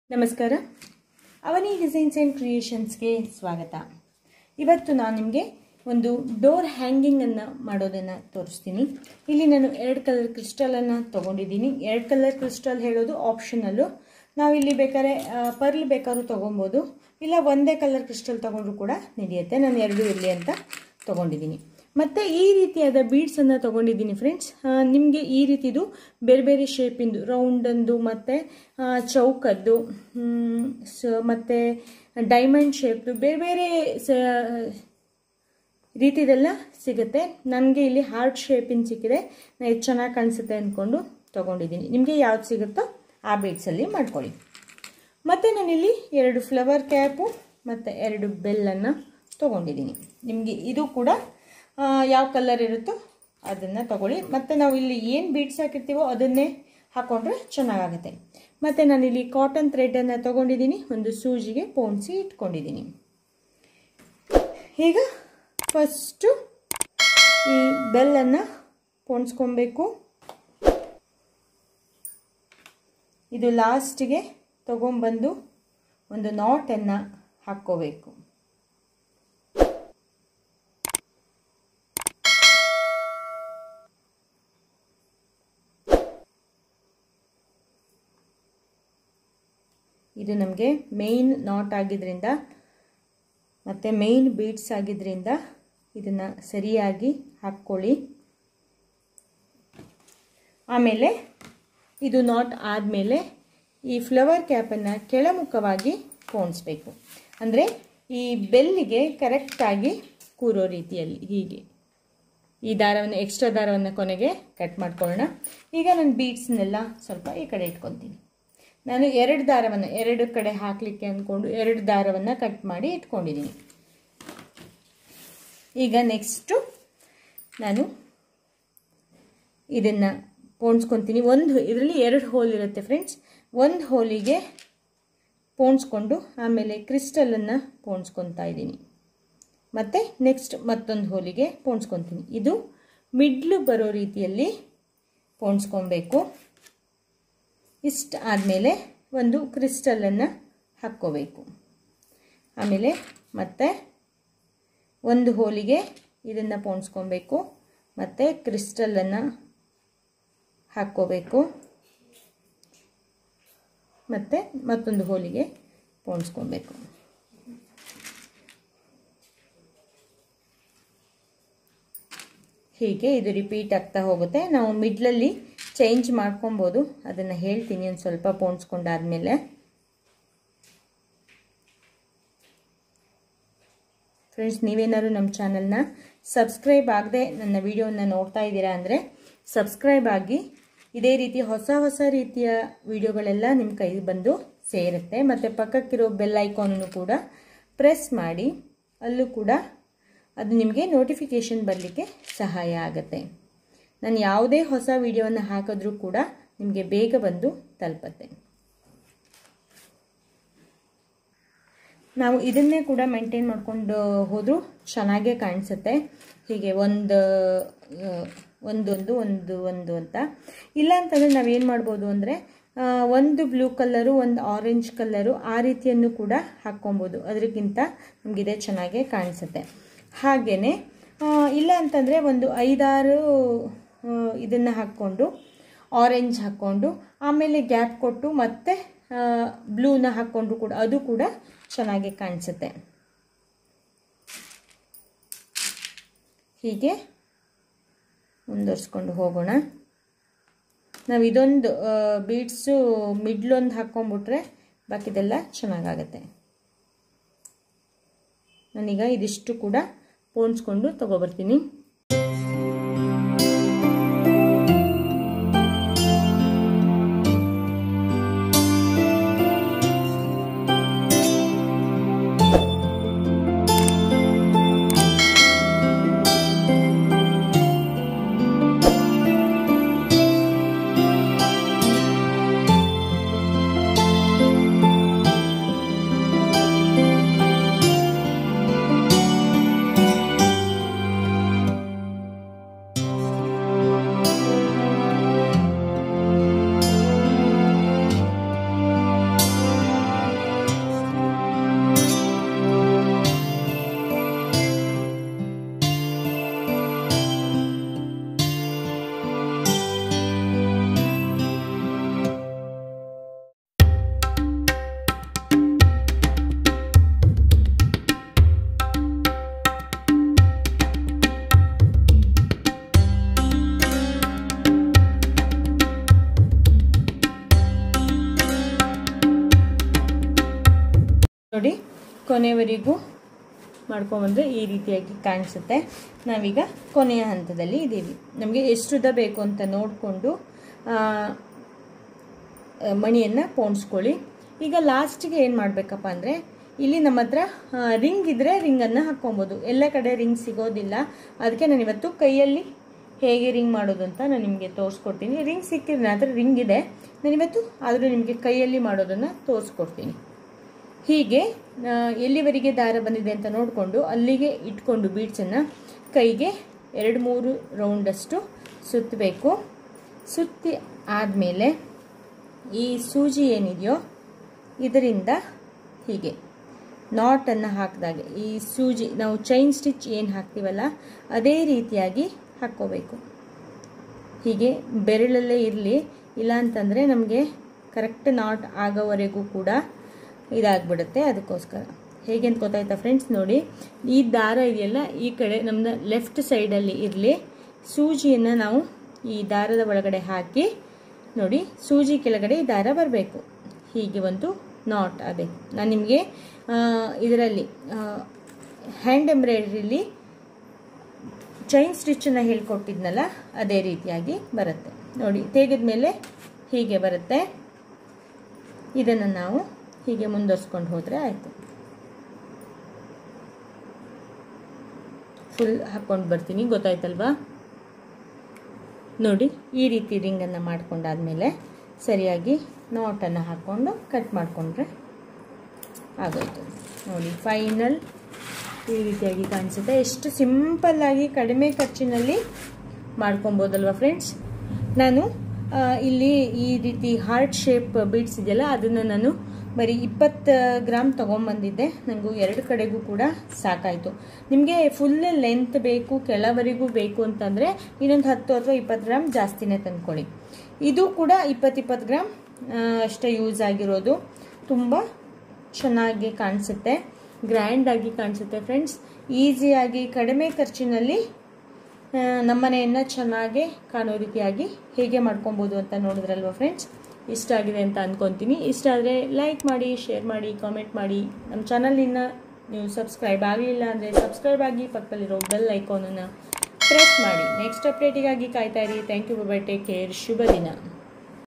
ನಮಸ್ಕಾರ ಅವನಿ designs and ಕ್ರಿಯೇಷನ್ಸ್ಗೆ ಸ್ವಾಗತ. ಇವತ್ತು ನಾನು ನಿಮಗೆ ಒಂದು ಡೋರ್ ಹ್ಯಾಂಗಿಂಗ್ ಅನ್ನು ಮಾಡೋದನ್ನು ತೋರಿಸ್ತೀನಿ. ಇಲ್ಲಿ ನಾನು 2 ಕಲರ್ ಕ್ರಿಸ್ಟಲನ್ನು ತೊಗೊಂಡಿದ್ದೀನಿ. 2 ಕಲರ್ ಕ್ರಿಸ್ಟಲ್ ಹೇಳೋದು ಆಪ್ಷನಲ್ಲು. ನಾವಿಲ್ಲಿ ಬೇಕಾದ್ರೆ ಪರ್ಲ್ ಬೇಕಾದ್ರೂ ತೊಗೊಬೋದು, ಇಲ್ಲ ಒಂದೇ ಕಲರ್ ಕ್ರಿಸ್ಟಲ್ ತೊಗೊಂಡ್ರು ಕೂಡ ನಡೆಯುತ್ತೆ. ನಾನು 2 ಇರಲಿ ಅಂತ ತೊಗೊಂಡಿದ್ದೀನಿ. ಮತ್ತು ಈ ರೀತಿಯಾದ ಬೀಡ್ಸನ್ನು ತೊಗೊಂಡಿದ್ದೀನಿ ಫ್ರೆಂಡ್ಸ್. ನಿಮಗೆ ಈ ರೀತಿದು ಬೇರೆ ಬೇರೆ ಶೇಪಿಂದು, ರೌಂಡಂದು ಮತ್ತು ಚೌಕದ್ದು ಮತ್ತು ಡೈಮಂಡ್ ಶೇಪ್ದು ಬೇರೆ ಬೇರೆ ರೀತಿದೆಲ್ಲ ಸಿಗುತ್ತೆ. ನನಗೆ ಇಲ್ಲಿ ಹಾರ್ಟ್ ಶೇಪಿನ ಸಿಕ್ಕಿದೆ, ನಾನು ಇದು ಚೆನ್ನಾಗಿ ಕಾಣಿಸುತ್ತೆ ಅಂದ್ಕೊಂಡು ತೊಗೊಂಡಿದ್ದೀನಿ. ನಿಮಗೆ ಯಾವ್ದು ಸಿಗುತ್ತೋ ಆ ಬೀಡ್ಸಲ್ಲಿ ಮಾಡ್ಕೊಳ್ಳಿ. ಮತ್ತು ನಾನಿಲ್ಲಿ 2 ಫ್ಲವರ್ ಕ್ಯಾಪು ಮತ್ತು 2 ಬೆಲ್ಲನ್ನು ತೊಗೊಂಡಿದ್ದೀನಿ. ನಿಮಗೆ ಇದು ಕೂಡ ಯಾವ ಕಲರ್ ಇರುತ್ತೋ ಅದನ್ನು ತಗೊಳ್ಳಿ. ಮತ್ತು ನಾವು ಇಲ್ಲಿ ಏನು ಬೀಡ್ಸ್ ಹಾಕಿರ್ತೀವೋ ಅದನ್ನೇ ಹಾಕ್ಕೊಂಡ್ರೆ ಚೆನ್ನಾಗಾಗುತ್ತೆ. ಮತ್ತು ನಾನಿಲ್ಲಿ ಕಾಟನ್ ಥ್ರೆಡನ್ನು ತೊಗೊಂಡಿದ್ದೀನಿ, ಒಂದು ಸೂಜಿಗೆ ಪೋಣಿಸಿ ಇಟ್ಕೊಂಡಿದ್ದೀನಿ. ಈಗ ಫಸ್ಟು ಈ ಬೆಲ್ಲನ್ನು ಪೋಣಿಸ್ಕೊಬೇಕು. ಇದು ಲಾಸ್ಟಿಗೆ ತಗೊಂಬಂದು ಒಂದು ನಾಟನ್ನು ಹಾಕ್ಕೋಬೇಕು. ಇದು ನಮಗೆ ಮೇಯ್ನ್ ನಾಟ್ ಆಗಿದ್ದರಿಂದ ಮತ್ತು ಮೇಯ್ನ್ ಬೀಡ್ಸ್ ಆಗಿದ್ದರಿಂದ ಇದನ್ನು ಸರಿಯಾಗಿ ಹಾಕ್ಕೊಳ್ಳಿ. ಆಮೇಲೆ ಇದು ನಾಟ್ ಆದಮೇಲೆ ಈ ಫ್ಲವರ್ ಕ್ಯಾಪನ್ನು ಕೆಳಮುಖವಾಗಿ ಪೋಣಿಸ್ಬೇಕು. ಅಂದರೆ ಈ ಬೆಲ್ಲಿಗೆ ಕರೆಕ್ಟಾಗಿ ಕೂರೋ ರೀತಿಯಲ್ಲಿ ಹೀಗೆ ಈ ದಾರವನ್ನು, ಎಕ್ಸ್ಟ್ರಾ ದಾರವನ್ನು ಕೊನೆಗೆ ಕಟ್ ಮಾಡ್ಕೊಳ್ಳೋಣ. ಈಗ ನಾನು ಬೀಡ್ಸ್ನೆಲ್ಲ ಸ್ವಲ್ಪ ಈ ಕಡೆ ಇಟ್ಕೊತೀನಿ. ನಾನು 2 ದಾರವನ್ನು 2 ಕಡೆ ಹಾಕಲಿಕ್ಕೆ ಅಂದ್ಕೊಂಡು 2 ದಾರವನ್ನು ಕಟ್ ಮಾಡಿ ಇಟ್ಕೊಂಡಿದ್ದೀನಿ. ಈಗ ನೆಕ್ಸ್ಟು ನಾನು ಇದನ್ನು ಪೋಣಿಸ್ಕೊತೀನಿ. ಇದರಲ್ಲಿ 2 ಹೋಲ್ ಇರುತ್ತೆ ಫ್ರೆಂಡ್ಸ್. 1 ಹೋಲಿಗೆ ಪೋಣಿಸ್ಕೊಂಡು ಆಮೇಲೆ ಕ್ರಿಸ್ಟಲನ್ನು ಪೋಣಿಸ್ಕೊತಾ ಇದ್ದೀನಿ. ಮತ್ತು ನೆಕ್ಸ್ಟ್ ಮತ್ತೊಂದು ಹೋಲಿಗೆ ಪೋಣಿಸ್ಕೊತೀನಿ. ಇದು ಮಿಡ್ಲು ಬರೋ ರೀತಿಯಲ್ಲಿ ಪೋಣಿಸ್ಕೊಬೇಕು. ಇಷ್ಟು ಆದಮೇಲೆ ಒಂದು ಕ್ರಿಸ್ಟಲನ್ನು ಹಾಕ್ಕೋಬೇಕು. ಆಮೇಲೆ ಮತ್ತೆ 1 ಹೋಲಿಗೆ ಇದನ್ನು ಪೋಣಿಸ್ಕೊಬೇಕು, ಮತ್ತು ಕ್ರಿಸ್ಟಲನ್ನು ಹಾಕ್ಕೋಬೇಕು, ಮತ್ತು ಮತ್ತೊಂದು ಹೋಲಿಗೆ ಪೋಣಿಸ್ಕೊಬೇಕು. ಹೀಗೆ ಇದು ರಿಪೀಟ್ ಆಗ್ತಾ ಹೋಗುತ್ತೆ. ನಾವು ಮಿಡ್ಲಲ್ಲಿ ಚೇಂಜ್ ಮಾಡ್ಕೊಬೋದು, ಅದನ್ನು ಹೇಳ್ತೀನಿ ಒಂದು ಸ್ವಲ್ಪ ಪೋಣಿಸ್ಕೊಂಡಾದ್ಮೇಲೆ. ಫ್ರೆಂಡ್ಸ್, ನೀವೇನಾದ್ರು ನಮ್ಮ ಚಾನಲ್ನ ಸಬ್ಸ್ಕ್ರೈಬ್ ಆಗದೆ ನನ್ನ ವಿಡಿಯೋನ ನೋಡ್ತಾ ಇದ್ದೀರಾ ಅಂದರೆ ಸಬ್ಸ್ಕ್ರೈಬ್ ಆಗಿ. ಇದೇ ರೀತಿ ಹೊಸ ಹೊಸ ರೀತಿಯ ವಿಡಿಯೋಗಳೆಲ್ಲ ನಿಮ್ಮ ಕೈಗೆ ಬಂದು ಸೇರುತ್ತೆ. ಮತ್ತು ಪಕ್ಕಕ್ಕಿರೋ ಬೆಲ್ ಐಕಾನನ್ನು ಕೂಡ ಪ್ರೆಸ್ ಮಾಡಿ, ಅಲ್ಲೂ ಕೂಡ ಅದು ನಿಮಗೆ ನೋಟಿಫಿಕೇಷನ್ ಬರಲಿಕ್ಕೆ ಸಹಾಯ ಆಗುತ್ತೆ. ನಾನು ಯಾವುದೇ ಹೊಸ ವಿಡಿಯೋವನ್ನು ಹಾಕಿದ್ರೂ ಕೂಡ ನಿಮಗೆ ಬೇಗ ಬಂದು ತಲುಪುತ್ತೆ. ನಾವು ಇದನ್ನೇ ಕೂಡ ಮೇಂಟೈನ್ ಮಾಡ್ಕೊಂಡು ಹೋದರೂ ಚೆನ್ನಾಗೇ ಕಾಣಿಸುತ್ತೆ. ಹೀಗೆ ಒಂದು ಅಂತ. ಇಲ್ಲ ಅಂತಂದರೆ ನಾವೇನು ಮಾಡ್ಬೋದು ಅಂದರೆ ಒಂದು ಬ್ಲೂ ಕಲರು, ಒಂದು ಆರೆಂಜ್ ಕಲರು, ಆ ರೀತಿಯನ್ನು ಕೂಡ ಹಾಕ್ಕೊಬೋದು. ಅದಕ್ಕಿಂತ ನಮಗಿದೆ ಚೆನ್ನಾಗೇ ಕಾಣಿಸುತ್ತೆ. ಹಾಗೆಯೇ ಇಲ್ಲ ಅಂತಂದರೆ ಒಂದು 5-6 ಇದನ್ನು ಹಾಕ್ಕೊಂಡು, ಆರೆಂಜ್ ಹಾಕ್ಕೊಂಡು ಆಮೇಲೆ ಗ್ಯಾಪ್ ಕೊಟ್ಟು ಮತ್ತೆ ಬ್ಲೂನ ಹಾಕ್ಕೊಂಡ್ರು ಕೂಡ ಅದು ಕೂಡ ಚೆನ್ನಾಗಿ ಕಾಣಿಸುತ್ತೆ. ಹೀಗೆ ಮುಂದುವರಿಸ್ಕೊಂಡು ಹೋಗೋಣ. ನಾವು ಇದೊಂದು ಬೀಡ್ಸು ಮಿಡ್ಲೊಂದು ಹಾಕ್ಕೊಂಡ್ಬಿಟ್ರೆ ಬಾಕಿದೆಲ್ಲ ಚೆನ್ನಾಗಾಗತ್ತೆ. ನಾನೀಗ ಇದಿಷ್ಟು ಕೂಡ ಪೋಣಿಸ್ಕೊಂಡು ತಗೊಬರ್ತೀನಿ. ನೋಡಿ ಕೊನೆವರೆಗೂ ಮಾಡ್ಕೊಂಬಂದರೆ ಈ ರೀತಿಯಾಗಿ ಕಾಣಿಸುತ್ತೆ. ನಾವೀಗ ಕೊನೆಯ ಹಂತದಲ್ಲಿ ಇದ್ದೀವಿ. ನಮಗೆ ಎಷ್ಟು ಉದ್ದ ಬೇಕು ಅಂತ ನೋಡಿಕೊಂಡು ಮಣಿಯನ್ನು ಪೋಣಿಸ್ಕೊಳ್ಳಿ. ಈಗ ಲಾಸ್ಟಿಗೆ ಏನು ಮಾಡಬೇಕಪ್ಪ ಅಂದರೆ, ಇಲ್ಲಿ ನಮ್ಮ ಹತ್ರ ರಿಂಗ್ ಇದ್ದರೆ ರಿಂಗನ್ನು ಹಾಕ್ಕೊಬೋದು. ಎಲ್ಲ ಕಡೆ ರಿಂಗ್ ಸಿಗೋದಿಲ್ಲ, ಅದಕ್ಕೆ ನಾನು ಇವತ್ತು ಕೈಯಲ್ಲಿ ಹೇಗೆ ರಿಂಗ್ ಮಾಡೋದು ಅಂತ ನಾನು ನಿಮಗೆ ತೋರಿಸ್ಕೊಡ್ತೀನಿ. ರಿಂಗ್ ಸಿಕ್ಕಿದ್ರೆ ನನ್ನ ಹತ್ರ ರಿಂಗ್ ಇದೆ, ನಾನಿವತ್ತು ಆದರೂ ನಿಮಗೆ ಕೈಯಲ್ಲಿ ಮಾಡೋದನ್ನು ತೋರಿಸ್ಕೊಡ್ತೀನಿ. ಹೀಗೆ ಎಲ್ಲಿವರೆಗೆ ದಾರ ಬಂದಿದೆ ಅಂತ ನೋಡಿಕೊಂಡು ಅಲ್ಲಿಗೆ ಇಟ್ಕೊಂಡು ಬೀಡ್ಸನ್ನು ಕೈಗೆ 2-3 ರೌಂಡಷ್ಟು ಸುತ್ತಬೇಕು. ಸುತ್ತಿ ಆದಮೇಲೆ ಈ ಸೂಜಿ ಏನಿದೆಯೋ ಇದರಿಂದ ಹೀಗೆ ನಾಟನ್ನು ಹಾಕಿದಾಗೆ ಈ ಸೂಜಿ ನಾವು ಚೈನ್ ಸ್ಟಿಚ್ ಏನು ಹಾಕ್ತೀವಲ್ಲ ಅದೇ ರೀತಿಯಾಗಿ ಹಾಕ್ಕೋಬೇಕು. ಹೀಗೆ ಬೆರಳಲ್ಲೇ ಇರಲಿ, ಇಲ್ಲ ಅಂತಂದರೆ ನಮಗೆ ಕರೆಕ್ಟ್ ನಾಟ್ ಆಗೋವರೆಗೂ ಕೂಡ ಇದಾಗ್ಬಿಡುತ್ತೆ. ಅದಕ್ಕೋಸ್ಕರ ಹೇಗೆ ಅಂತ ಗೊತ್ತಾಯ್ತಾ ಫ್ರೆಂಡ್ಸ್? ನೋಡಿ, ಈ ದಾರ ಇದೆಯಲ್ಲ ಈ ಕಡೆ ನಮ್ಮನ್ನ ಲೆಫ್ಟ್ ಸೈಡಲ್ಲಿ ಇರಲಿ. ಸೂಜಿಯನ್ನು ನಾವು ಈ ದಾರದ ಒಳಗಡೆ ಹಾಕಿ ನೋಡಿ, ಸೂಜಿ ಕೆಳಗಡೆ ಈ ದಾರ ಬರಬೇಕು. ಹೀಗೆ ಒಂದು ನಾಟ್ ಆಗಬೇಕು. ನಾನು ನಿಮಗೆ ಇದರಲ್ಲಿ ಹ್ಯಾಂಡ್ ಎಂಬ್ರಾಯ್ಡ್ರಿಲಿ ಚೈನ್ ಸ್ಟಿಚ್ಚನ್ನು ಹೇಳ್ಕೊಟ್ಟಿದ್ನಲ್ಲ ಅದೇ ರೀತಿಯಾಗಿ ಬರುತ್ತೆ. ನೋಡಿ, ತೆಗೆದ ಮೇಲೆ ಹೀಗೆ ಬರುತ್ತೆ. ಇದನ್ನು ನಾವು ಹೀಗೆ ಮುಂದುವರ್ಸ್ಕೊಂಡು ಹೋದರೆ ಆಯಿತು. ಫುಲ್ ಹಾಕ್ಕೊಂಡು ಬರ್ತೀನಿ, ಗೊತ್ತಾಯ್ತಲ್ವಾ? ನೋಡಿ, ಈ ರೀತಿ ರಿಂಗನ್ನು ಮಾಡ್ಕೊಂಡಾದ್ಮೇಲೆ ಸರಿಯಾಗಿ ನಾಟನ್ನು ಹಾಕ್ಕೊಂಡು ಕಟ್ ಮಾಡಿಕೊಂಡ್ರೆ ಆಗೋಯ್ತು. ನೋಡಿ, ಫೈನಲ್ ಈ ರೀತಿಯಾಗಿ ಕಾಣಿಸುತ್ತೆ. ಎಷ್ಟು ಸಿಂಪಲ್ಲಾಗಿ ಕಡಿಮೆ ಖರ್ಚಿನಲ್ಲಿ ಮಾಡ್ಕೊಬೋದಲ್ವ ಫ್ರೆಂಡ್ಸ್? ನಾನು ಇಲ್ಲಿ ಈ ರೀತಿ ಹಾರ್ಟ್ ಶೇಪ್ ಬೀಡ್ಸ್ ಇದೆಯಲ್ಲ ಅದನ್ನು ನಾನು ಬರೀ 20 ಗ್ರಾಮ್ ತೊಗೊಂಬಂದಿದ್ದೆ. ನನಗೂ 2 ಕಡೆಗೂ ಕೂಡ ಸಾಕಾಯಿತು. ನಿಮಗೆ ಫುಲ್ ಲೆಂತ್ ಬೇಕು, ಕೆಳವರೆಗೂ ಬೇಕು ಅಂತಂದರೆ ಇನ್ನೊಂದು 10 ಅಥವಾ 20 ಗ್ರಾಮ್ ಜಾಸ್ತಿನೇ ತಂದ್ಕೊಳ್ಳಿ. ಇದು ಕೂಡ 20 ಗ್ರಾಮ್ ಅಷ್ಟೇ ಯೂಸ್ ಆಗಿರೋದು. ತುಂಬ ಚೆನ್ನಾಗಿ ಕಾಣಿಸುತ್ತೆ, ಗ್ರ್ಯಾಂಡಾಗಿ ಕಾಣಿಸುತ್ತೆ ಫ್ರೆಂಡ್ಸ್. ಈಸಿಯಾಗಿ ಕಡಿಮೆ ಖರ್ಚಿನಲ್ಲಿ ನಮ್ಮನೆಯನ್ನು ಚೆನ್ನಾಗಿ ಕಾಣೋ ರೀತಿಯಾಗಿ ಹೇಗೆ ಮಾಡ್ಕೊಬೋದು ಅಂತ ನೋಡಿದ್ರಲ್ವ ಫ್ರೆಂಡ್ಸ್? ಇಷ್ಟ ಆಗಿದೆ ಅಂತ ಅಂದ್ಕೊತೀನಿ. ಇಷ್ಟ ಆದರೆ ಲೈಕ್ ಮಾಡಿ, ಶೇರ್ ಮಾಡಿ, ಕಾಮೆಂಟ್ ಮಾಡಿ. ನಮ್ಮ ಚಾನಲಿನ ನೀವು ಸಬ್ಸ್ಕ್ರೈಬ್ ಆಗಲಿಲ್ಲ ಅಂದರೆ ಸಬ್ಸ್ಕ್ರೈಬ್ ಆಗಿ, ಪಕ್ಕದಲ್ಲಿರೋ ಬೆಲ್ ಐಕಾನನ್ನು ಪ್ರೆಸ್ ಮಾಡಿ. ನೆಕ್ಸ್ಟ್ ಅಪ್ಡೇಟಿಗಾಗಿ ಕಾಯ್ತಾ ಇರಿ. Thank you, bye, take care, ಶುಭ ದಿನ.